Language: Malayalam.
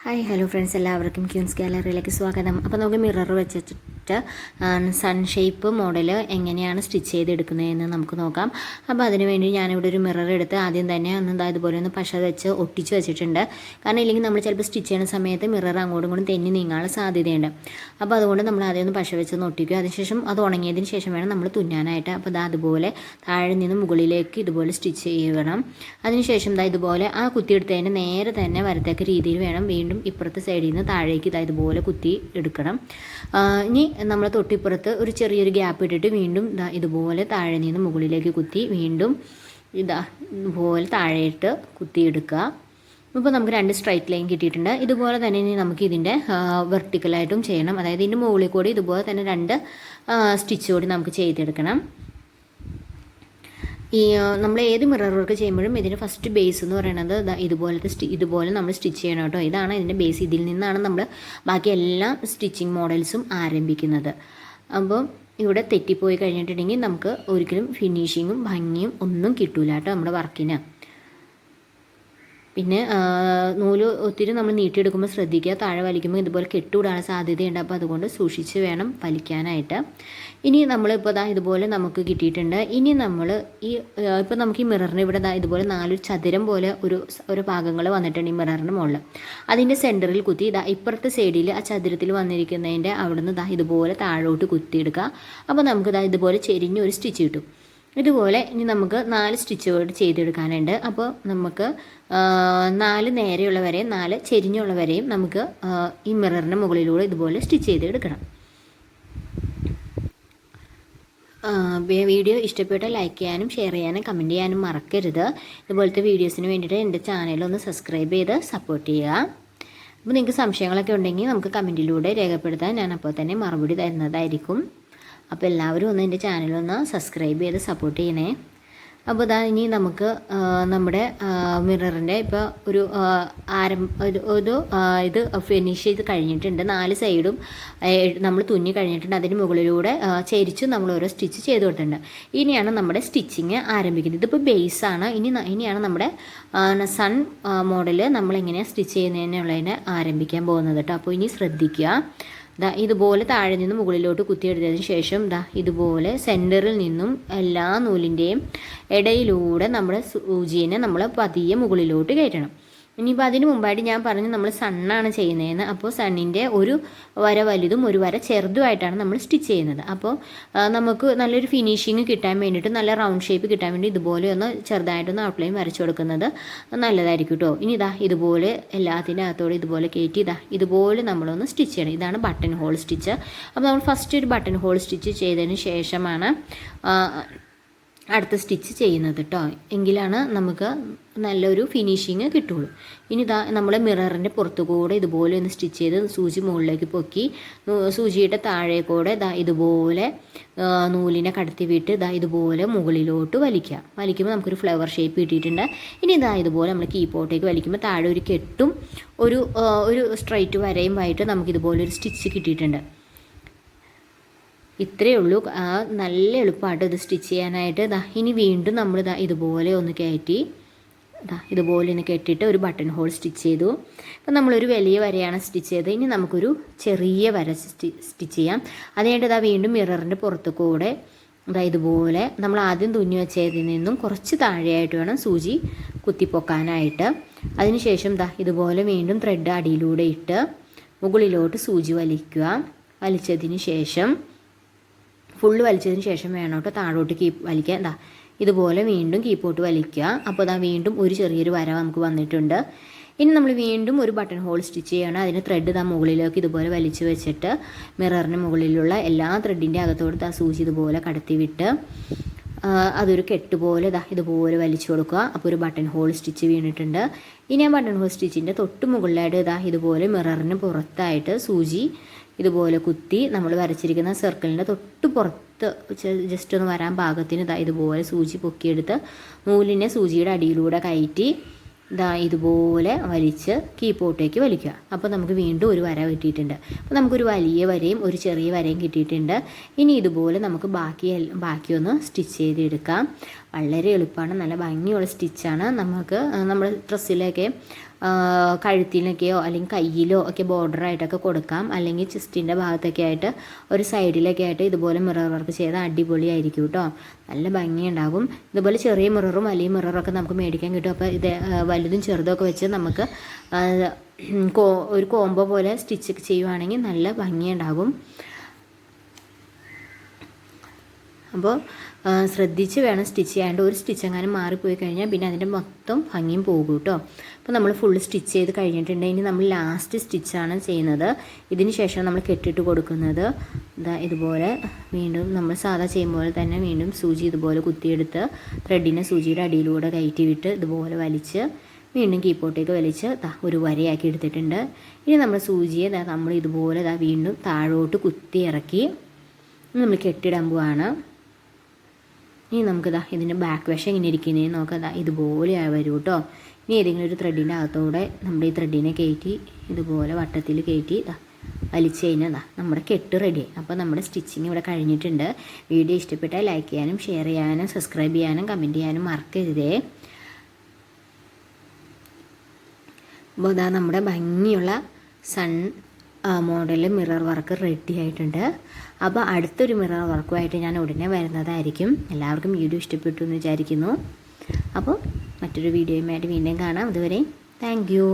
ഹായ് ഹലോ ഫ്രണ്ട്സ്, എല്ലാവർക്കും ക്യൂൻസ് ഗാലറിയിലേക്ക് സ്വാഗതം. അപ്പോൾ നമുക്ക് മിറർ വെച്ചിട്ട് സൺ ഷേപ്പ് മോഡൽ എങ്ങനെയാണ് സ്റ്റിച്ച് ചെയ്തെടുക്കുന്നതെന്ന് നമുക്ക് നോക്കാം. അപ്പോൾ അതിനുവേണ്ടി ഞാനിവിടെ ഒരു മിറർ എടുത്ത് ആദ്യം തന്നെ ഇതുപോലെ ഒന്ന് പശ വെച്ച് ഒട്ടിച്ച് വെച്ചിട്ടുണ്ട്. കാരണം ഇല്ലെങ്കിൽ നമ്മൾ ചിലപ്പോൾ സ്റ്റിച്ച് ചെയ്യുന്ന സമയത്ത് മിറർ അങ്ങോട്ടും ഇങ്ങോട്ടും തെന്നി നീങ്ങാനുള്ള സാധ്യതയുണ്ട്. അപ്പോൾ അതുകൊണ്ട് നമ്മൾ ആദ്യം ഒന്ന് പശ വെച്ച് ഒന്ന് ഒട്ടിക്കുക. അതിനുശേഷം അത് ഉണങ്ങിയതിന് ശേഷം വേണം നമ്മൾ തുന്നാനായിട്ട്. അപ്പോൾ അതുപോലെ താഴെ നിന്ന് മുകളിലേക്ക് ഇതുപോലെ സ്റ്റിച്ച് ചെയ്യണം. അതിനുശേഷം ഇതുപോലെ ആ കുത്തിയെടുത്തതിൻ്റെ നേരെ തന്നെ വരത്തക്ക രീതിയിൽ വേണം വീണ്ടും ഇപ്പുറത്തെ സൈഡിൽ നിന്ന് താഴേക്ക് ഇതുപോലെ കുത്തി എടുക്കണം. ഇനി നമ്മൾ തൊട്ടിപ്പുറത്ത് ഒരു ചെറിയൊരു ഗ്യാപ്പ് ഇട്ടിട്ട് വീണ്ടും ഇതുപോലെ താഴെ നിന്ന് മുകളിലേക്ക് കുത്തി വീണ്ടും ഇതുപോലെ താഴെയിട്ട് കുത്തിയെടുക്കുക. ഇപ്പോൾ നമുക്ക് 2 സ്ട്രൈറ്റ് ലൈൻ കിട്ടിയിട്ടുണ്ട്. ഇതുപോലെ തന്നെ ഇനി നമുക്ക് ഇതിൻ്റെ വെർട്ടിക്കലായിട്ടും ചെയ്യണം. അതായത് ഇതിൻ്റെ മുകളിൽ കൂടി ഇതുപോലെ തന്നെ 2 സ്റ്റിച്ച് കൂടി നമുക്ക് ചെയ്തെടുക്കണം. നമ്മൾ ഏത് മിറർ വർക്ക് ചെയ്യുമ്പോഴും ഇതിൻ്റെ ഫസ്റ്റ് ബേസ് എന്ന് പറയുന്നത് ഇതുപോലെ നമ്മൾ സ്റ്റിച്ച് ചെയ്യണം കേട്ടോ. ഇതാണ് ഇതിൻ്റെ ബേസ്. ഇതിൽ നിന്നാണ് നമ്മൾ ബാക്കി എല്ലാ സ്റ്റിച്ചിങ് മോഡൽസും ആരംഭിക്കുന്നത്. അപ്പം ഇവിടെ തെറ്റിപ്പോയി കഴിഞ്ഞിട്ടുണ്ടെങ്കിൽ നമുക്ക് ഒരിക്കലും ഫിനിഷിങ്ങും ഭംഗിയും ഒന്നും കിട്ടില്ല കേട്ടോ നമ്മുടെ വർക്കിന്. പിന്നെ നൂല് ഒത്തിരി നമ്മൾ നീട്ടിയെടുക്കുമ്പോൾ ശ്രദ്ധിക്കുക. താഴെ വലിക്കുമ്പോൾ ഇതുപോലെ കെട്ടുകൂടാൻ സാധ്യതയുണ്ട്. അപ്പോൾ അതുകൊണ്ട് സൂക്ഷിച്ച് വേണം വലിക്കാനായിട്ട്. ഇനി നമ്മളിപ്പോൾ ഇതുപോലെ നമുക്ക് കിട്ടിയിട്ടുണ്ട്. ഇനി നമ്മൾ ഇപ്പോൾ നമുക്ക് ഈ മിററിന് ഇവിടെ ഇതുപോലെ 4 ചതുരം പോലെ ഒരു ഭാഗങ്ങൾ വന്നിട്ടുണ്ട് ഈ മിററിന് മുകളിൽ. അതിൻ്റെ സെൻറ്ററിൽ കുത്തി ഇപ്പുറത്തെ സൈഡിൽ ആ ചതുരത്തിൽ വന്നിരിക്കുന്നതിൻ്റെ അവിടെ നിന്ന് ഇതുപോലെ താഴോട്ട് കുത്തിയെടുക്കുക. അപ്പോൾ നമുക്ക് ഇതുപോലെ ചെരിഞ്ഞൊരു സ്റ്റിച്ച് കിട്ടും. ഇതുപോലെ ഇനി നമുക്ക് 4 സ്റ്റിച്ചുകൾ ചെയ്തെടുക്കാനുണ്ട്. അപ്പോൾ നമുക്ക് 4 നേരെയുള്ളവരെയും 4 ചെരിഞ്ഞുള്ളവരെയും നമുക്ക് ഈ മിററിൻ്റെ മുകളിലൂടെ ഇതുപോലെ സ്റ്റിച്ച് ചെയ്തെടുക്കണം. വീഡിയോ ഇഷ്ടപ്പെട്ടാൽ ലൈക്ക് ചെയ്യാനും ഷെയർ ചെയ്യാനും കമൻറ്റ് ചെയ്യാനും മറക്കരുത്. ഇതുപോലത്തെ വീഡിയോസിന് വേണ്ടിയിട്ട് എൻ്റെ ചാനലൊന്ന് സബ്സ്ക്രൈബ് ചെയ്ത് സപ്പോർട്ട് ചെയ്യുക. അപ്പോൾ നിങ്ങൾക്ക് സംശയങ്ങളൊക്കെ ഉണ്ടെങ്കിൽ നമുക്ക് കമൻറ്റിലൂടെ രേഖപ്പെടുത്താൻ ഞാൻ അപ്പോൾ തന്നെ മറുപടി തരുന്നതായിരിക്കും. അപ്പോൾ എല്ലാവരും ഒന്ന് എൻ്റെ ചാനലൊന്ന് സബ്സ്ക്രൈബ് ചെയ്ത് സപ്പോർട്ട് ചെയ്യണേ. അപ്പോൾ ഇനി നമുക്ക് നമ്മുടെ മിററിൻ്റെ ഇപ്പോൾ ഇത് ഫിനിഷ് ചെയ്ത് കഴിഞ്ഞിട്ടുണ്ട്. 4 സൈഡും നമ്മൾ തുന്നി കഴിഞ്ഞിട്ടുണ്ട്. അതിന് മുകളിലൂടെ ചരിച്ചും നമ്മൾ ഓരോ സ്റ്റിച്ച് ചെയ്ത് കൊടുത്തിട്ടുണ്ട്. ഇനിയാണ് നമ്മുടെ സ്റ്റിച്ചിങ് ആരംഭിക്കുന്നത്. ഇതിപ്പോൾ ബേസാണ്. ഇനിയാണ് നമ്മുടെ സൺ മോഡൽ നമ്മളെങ്ങനെയാണ് സ്റ്റിച്ച് ചെയ്യുന്നതിനുള്ളതിനെ ആരംഭിക്കാൻ പോകുന്നത് കേട്ടോ. അപ്പോൾ ഇനി ശ്രദ്ധിക്കുക. ഇതുപോലെ താഴെ നിന്ന് മുകളിലോട്ട് കുത്തിയെടുത്തതിന് ശേഷം ഇതുപോലെ സെൻറ്ററിൽ നിന്നും എല്ലാ നൂലിൻ്റെയും ഇടയിലൂടെ നമ്മുടെ സൂചിനെ നമ്മൾ പതിയെ മുകളിലോട്ട് കയറ്റണം. ഇനിയിപ്പോൾ അതിന് മുമ്പായിട്ട് ഞാൻ പറഞ്ഞു നമ്മൾ സണ്ണാണ് ചെയ്യുന്നതെന്ന്. അപ്പോൾ സണ്ണിൻ്റെ ഒരു വര വലുതും ഒരു വര ചെറുതുമായിട്ടാണ് നമ്മൾ സ്റ്റിച്ച് ചെയ്യുന്നത്. അപ്പോൾ നമുക്ക് നല്ലൊരു ഫിനിഷിങ് കിട്ടാൻ വേണ്ടിയിട്ട്, നല്ല റൗണ്ട് ഷേപ്പ് കിട്ടാൻ വേണ്ടി ഇതുപോലെ ഒന്ന് ചെറുതായിട്ടൊന്ന് ഔട്ട്ലൈൻ വരച്ചു കൊടുക്കുന്നത് നല്ലതായിരിക്കും കേട്ടോ. ഇനി ഇതുപോലെ എല്ലാത്തിൻ്റെ അകത്തോടെ ഇതുപോലെ കയറ്റി ഇതുപോലെ നമ്മളൊന്ന് സ്റ്റിച്ച് ചെയ്യണം. ഇതാണ് ബട്ടൺ ഹോൾ സ്റ്റിച്ച്. അപ്പോൾ നമ്മൾ ഫസ്റ്റ് ഒരു ബട്ടൺ ഹോൾ സ്റ്റിച്ച് ചെയ്തതിന് ശേഷമാണ് അടുത്ത സ്റ്റിച്ച് ചെയ്യുന്നത് കേട്ടോ. എങ്കിലാണ് നമുക്ക് നല്ലൊരു ഫിനിഷിങ് കിട്ടുള്ളൂ. ഇനി നമ്മൾ മിററിൻ്റെ പുറത്തു കൂടെ ഇതുപോലെ ഒന്ന് സ്റ്റിച്ച് ചെയ്ത് സൂചി മുകളിലേക്ക് പൊക്കി സൂചിയുടെ താഴെ കൂടെ ഇതുപോലെ നൂലിനെ കടത്തി വിട്ട് ഇതുപോലെ മുകളിലോട്ട് വലിക്കുമ്പോൾ നമുക്കൊരു ഫ്ലവർ ഷേപ്പ് കിട്ടിയിട്ടുണ്ട്. ഇനി ഇതുപോലെ നമ്മൾ കീപ്പോട്ടേക്ക് വലിക്കുമ്പോൾ താഴെ ഒരു കെട്ടും ഒരു സ്ട്രൈറ്റ് വരയുമായിട്ട് നമുക്കിതുപോലെ ഒരു സ്റ്റിച്ച് കിട്ടിയിട്ടുണ്ട്. ഇത്രയേ ഉള്ളൂ. നല്ല എളുപ്പമായിട്ട് ഇത് സ്റ്റിച്ച് ചെയ്യാനായിട്ട്. ഇനി വീണ്ടും നമ്മൾ ഇതുപോലെ ഒന്ന് കയറ്റി ഇതുപോലെ ഒന്ന് കെട്ടിയിട്ട് ഒരു ബട്ടൺ ഹോൾ സ്റ്റിച്ച് ചെയ്തു. അപ്പം നമ്മളൊരു വലിയ വരയാണ് സ്റ്റിച്ച് ചെയ്തത്. ഇനി നമുക്കൊരു ചെറിയ വര സ്റ്റിച്ച് ചെയ്യാം. അതിനായിട്ട് വീണ്ടും മിററിൻ്റെ പുറത്തു കൂടെ ഇതുപോലെ നമ്മൾ ആദ്യം തുന്നി വെച്ചതിൽ നിന്നും കുറച്ച് താഴെയായിട്ട് വേണം സൂചി കുത്തിപ്പൊക്കാനായിട്ട്. അതിനുശേഷം ഇതുപോലെ വീണ്ടും ത്രെഡ് അടിയിലൂടെ ഇട്ട് മുകളിലോട്ട് സൂചി വലിച്ചതിന് ശേഷം ഫുള്ള് വലിച്ചതിന് ശേഷം വേണം കേട്ടോ താഴോട്ട് വലിക്കാൻ. ഇതുപോലെ വീണ്ടും കീപ്പോട്ട് വലിക്കുക. അപ്പോൾ വീണ്ടും ഒരു ചെറിയൊരു വര നമുക്ക് വന്നിട്ടുണ്ട്. ഇനി നമ്മൾ വീണ്ടും ഒരു ബട്ടൺ ഹോൾ സ്റ്റിച്ച് ചെയ്യണം. അതിന് ത്രെഡ് മുകളിലേക്ക് ഇതുപോലെ വലിച്ചു വെച്ചിട്ട് മിററിന് മുകളിലുള്ള എല്ലാ ത്രെഡിൻ്റെ അകത്തോട് സൂചി ഇതുപോലെ കടത്തി വിട്ട് അതൊരു കെട്ടുപോലെ ഇതുപോലെ വലിച്ചു കൊടുക്കുക. അപ്പോൾ ഒരു ബട്ടൺ ഹോൾ സ്റ്റിച്ച് വീണിട്ടുണ്ട്. ഇനി ആ ബട്ടൺ ഹോൾ സ്റ്റിച്ചിൻ്റെ തൊട്ട് മുകളിലായിട്ട് ഇതുപോലെ മിററിന് പുറത്തായിട്ട് സൂചി ഇതുപോലെ കുത്തി നമ്മൾ വരച്ചിരിക്കുന്ന സർക്കിളിൻ്റെ തൊട്ട് പുറത്ത് ജസ്റ്റ് ഒന്ന് വരാൻ പാകത്തിന് ഇതുപോലെ സൂചി പൊക്കിയെടുത്ത് നൂലിനെ സൂചിയുടെ അടിയിലൂടെ കയറ്റി ഇതുപോലെ വലിച്ച് കീപ്പോട്ടേക്ക് വലിക്കുക. അപ്പോൾ നമുക്ക് വീണ്ടും ഒരു വര കിട്ടിയിട്ടുണ്ട്. അപ്പോൾ നമുക്കൊരു വലിയ വരയും ഒരു ചെറിയ വരയും കിട്ടിയിട്ടുണ്ട്. ഇനി ഇതുപോലെ നമുക്ക് ബാക്കിയൊന്ന് സ്റ്റിച്ച് ചെയ്തെടുക്കാം. വളരെ എളുപ്പമാണ്, നല്ല ഭംഗിയുള്ള സ്റ്റിച്ചാണ്. നമുക്ക് നമ്മുടെ ഡ്രസ്സിലൊക്കെ കഴുത്തിനൊക്കെയോ അല്ലെങ്കിൽ കയ്യിലോ ഒക്കെ ബോർഡറായിട്ടൊക്കെ കൊടുക്കാം. അല്ലെങ്കിൽ ചെസ്റ്റിൻ്റെ ഭാഗത്തൊക്കെ ആയിട്ട് ഒരു സൈഡിലൊക്കെ ആയിട്ട് ഇതുപോലെ മിറർ വർക്ക് ചെയ്താൽ അടിപൊളിയായിരിക്കും കേട്ടോ. നല്ല ഭംഗിയുണ്ടാകും. ഇതുപോലെ ചെറിയ മിററും വലിയ മിററൊക്കെ നമുക്ക് മേടിക്കാൻ കിട്ടും. അപ്പോൾ ഇത് വലുതും ചെറുതൊക്കെ വെച്ച് നമുക്ക് ഒരു കോംബോ പോലെ സ്റ്റിച്ച് ചെയ്യുവാണെങ്കിൽ നല്ല ഭംഗിയുണ്ടാകും. അപ്പോൾ ശ്രദ്ധിച്ച് വേണം സ്റ്റിച്ച് ചെയ്യാണ്ട്. ഒരു സ്റ്റിച്ച് എങ്ങാനും മാറിപ്പോയി കഴിഞ്ഞാൽ പിന്നെ അതിൻ്റെ മൊത്തം ഭംഗിയും പോകും കേട്ടോ. അപ്പോൾ നമ്മൾ ഫുള്ള് സ്റ്റിച്ച് ചെയ്ത് കഴിഞ്ഞിട്ടുണ്ട്. ഇനി നമ്മൾ ലാസ്റ്റ് സ്റ്റിച്ചാണ് ചെയ്യുന്നത്. ഇതിന് ശേഷം നമ്മൾ കെട്ടിട്ട് കൊടുക്കുന്നത് ഇതുപോലെ വീണ്ടും നമ്മൾ സാധാ ചെയ്യുമ്പോൾ തന്നെ വീണ്ടും സൂചി ഇതുപോലെ കുത്തിയെടുത്ത് ത്രെഡിനെ സൂചിയുടെ അടിയിലൂടെ കയറ്റി വിട്ട് ഇതുപോലെ വലിച്ച് വീണ്ടും കീപ്പോട്ടേക്ക് വലിച്ച് ഒരു വരയാക്കി എടുത്തിട്ടുണ്ട്. ഇനി നമ്മൾ സൂചിയെ നമ്മൾ ഇതുപോലെ വീണ്ടും താഴോട്ട് കുത്തി ഇറക്കി നമ്മൾ കെട്ടിടാൻ പോവാണ്. ഇനി നമുക്കിതാ ഇതിൻ്റെ ബാക്ക് വശം ഇങ്ങനെ ഇരിക്കുന്നതിന് നോക്കാം. ഇതുപോലെ വരും കേട്ടോ. ഇനി ഏതെങ്കിലും ഒരു ത്രെഡിൻ്റെ അകത്തൂടെ നമ്മുടെ ഈ ത്രെഡിനെ കയറ്റി ഇതുപോലെ വട്ടത്തിൽ കയറ്റി വലിച്ചു കഴിഞ്ഞാൽ നമ്മുടെ കെട്ട് റെഡിയായി. അപ്പോൾ നമ്മുടെ സ്റ്റിച്ചിങ് ഇവിടെ കഴിഞ്ഞിട്ടുണ്ട്. വീഡിയോ ഇഷ്ടപ്പെട്ടാൽ ലൈക്ക് ചെയ്യാനും ഷെയർ ചെയ്യാനും സബ്സ്ക്രൈബ് ചെയ്യാനും കമൻറ്റ് ചെയ്യാനും മറക്കരുതേ. അപ്പോൾ നമ്മുടെ ഭംഗിയുള്ള sun model mirror work ready ആയിട്ടുണ്ട്. അപ്പോൾ അടുത്തൊരു മിറർ വർക്കുമായിട്ട് ഞാൻ ഉടനെ വരുന്നതായിരിക്കും. എല്ലാവർക്കും വീഡിയോ ഇഷ്ടപ്പെട്ടു എന്ന് വിചാരിക്കുന്നു. അപ്പോൾ മറ്റൊരു വീഡിയോയുമായിട്ട് വീണ്ടും കാണാം. അതുവരെ താങ്ക് യു.